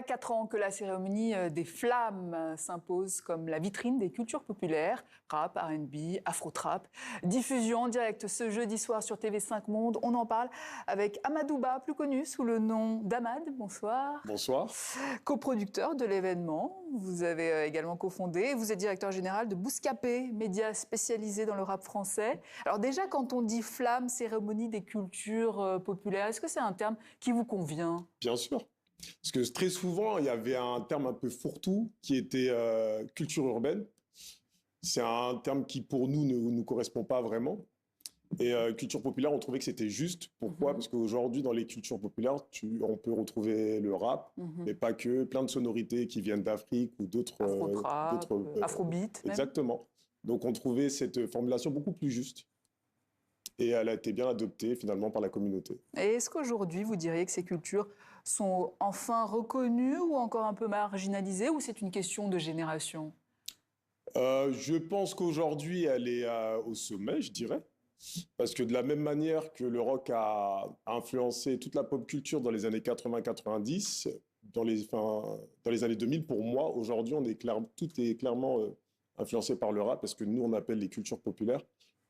4 ans que la cérémonie des Flammes s'impose comme la vitrine des cultures populaires, rap, R&B, afro-trap. Diffusion en direct ce jeudi soir sur TV5 Monde. On en parle avec Amadouba, plus connu sous le nom d'Amad. Bonsoir. Bonsoir. Coproducteur de l'événement. Vous avez également cofondé. Vous êtes directeur général de Bouscapé, média spécialisé dans le rap français. Alors déjà, quand on dit Flamme, cérémonie des cultures populaires, est-ce que c'est un terme qui vous convient? Bien sûr. Parce que très souvent, il y avait un terme un peu fourre-tout qui était culture urbaine. C'est un terme qui, pour nous, ne nous correspond pas vraiment. Et culture populaire, on trouvait que c'était juste. Pourquoi? Parce qu'aujourd'hui, dans les cultures populaires, on peut retrouver le rap, mais pas que, plein de sonorités qui viennent d'Afrique ou d'autres... Afro-trap, afrobeat même. Exactement. Donc, on trouvait cette formulation beaucoup plus juste. Et elle a été bien adoptée, finalement, par la communauté. Et est-ce qu'aujourd'hui, vous diriez que ces cultures sont enfin reconnues ou encore un peu marginalisées, ou c'est une question de génération? Je pense qu'aujourd'hui, elle est au sommet, je dirais. Parce que de la même manière que le rock a influencé toute la pop culture dans les années 80-90, dans les années 2000, pour moi, aujourd'hui, tout est clairement influencé par le rap, parce que nous, on appelle les cultures populaires.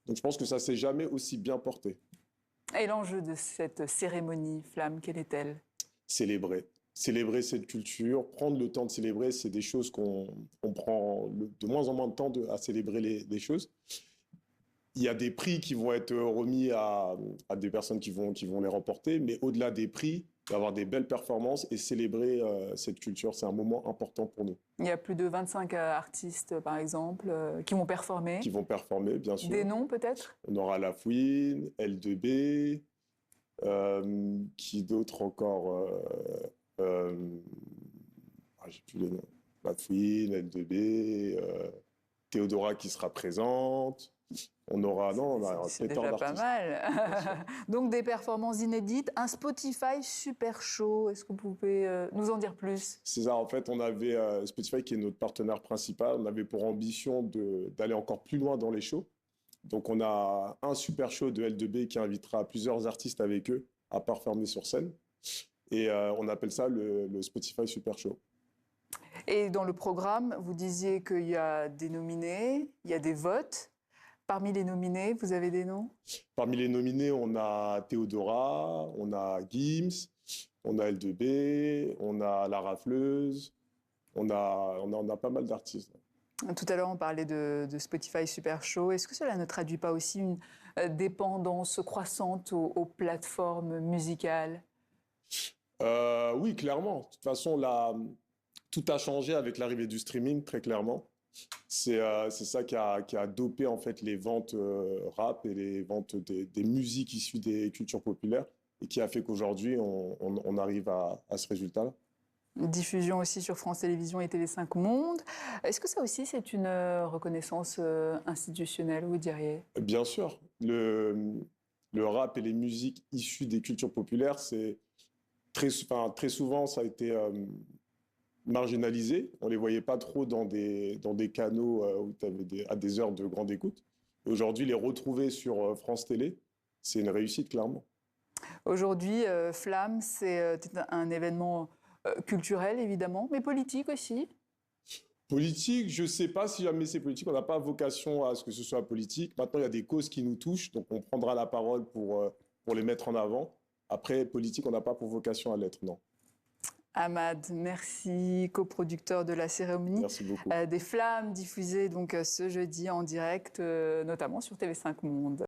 Donc je pense que ça ne s'est jamais aussi bien porté. Et l'enjeu de cette cérémonie Flamme, quelle est-elle? Célébrer. Célébrer cette culture, prendre le temps de célébrer, c'est des choses qu'on prend de moins en moins de temps à célébrer les choses. Il y a des prix qui vont être remis à des personnes qui vont les remporter, mais au-delà des prix, d'avoir des belles performances et célébrer cette culture, c'est un moment important pour nous. Il y a plus de 25 artistes, par exemple, qui vont performer. Qui vont performer, bien sûr. Des noms, peut-être? On aura La Fouine, L2B, qui d'autre encore j'ai plus les noms. La Fouine, L2B, Théodora qui sera présente. On aura c'est déjà pas mal. Donc des performances inédites, un Spotify super chaud. Est-ce que vous pouvez nous en dire plus? C'est ça, en fait, on avait Spotify qui est notre partenaire principal. On avait pour ambition d'aller encore plus loin dans les shows. Donc on a un super show de L2B qui invitera plusieurs artistes avec eux à performer sur scène. Et on appelle ça le Spotify Super Show. Et dans le programme, vous disiez qu'il y a des nominés, il y a des votes. Parmi les nominés, vous avez des noms? Parmi les nominés, on a Théodora, on a Gims, on a L2B, on a La Rafleuse, on a pas mal d'artistes. Tout à l'heure, on parlait de Spotify Super Show. Est-ce que cela ne traduit pas aussi une dépendance croissante aux plateformes musicales? Oui, clairement. De toute façon, tout a changé avec l'arrivée du streaming, très clairement. C'est ça qui a dopé en fait les ventes rap et les ventes des musiques issues des cultures populaires et qui a fait qu'aujourd'hui, on arrive à ce résultat-là. Diffusion aussi sur France Télévisions et TV5 Monde. Est-ce que ça aussi, c'est une reconnaissance institutionnelle, vous diriez? Bien sûr. Le rap et les musiques issues des cultures populaires, c'est très souvent, ça a été marginalisé. On ne les voyait pas trop dans des canaux où tu avais à des heures de grande écoute. Aujourd'hui, les retrouver sur France Télé, c'est une réussite, clairement. Aujourd'hui, Flamme, c'est un événement culturel, évidemment, mais politique aussi. Politique, je ne sais pas si jamais c'est politique. On n'a pas vocation à ce que ce soit politique. Maintenant, il y a des causes qui nous touchent, donc on prendra la parole pour les mettre en avant. Après, politique, on n'a pas pour vocation à l'être, non. Amad, merci, coproducteur de la cérémonie. Merci beaucoup. Des Flammes diffusées donc ce jeudi en direct, notamment sur TV5 Monde.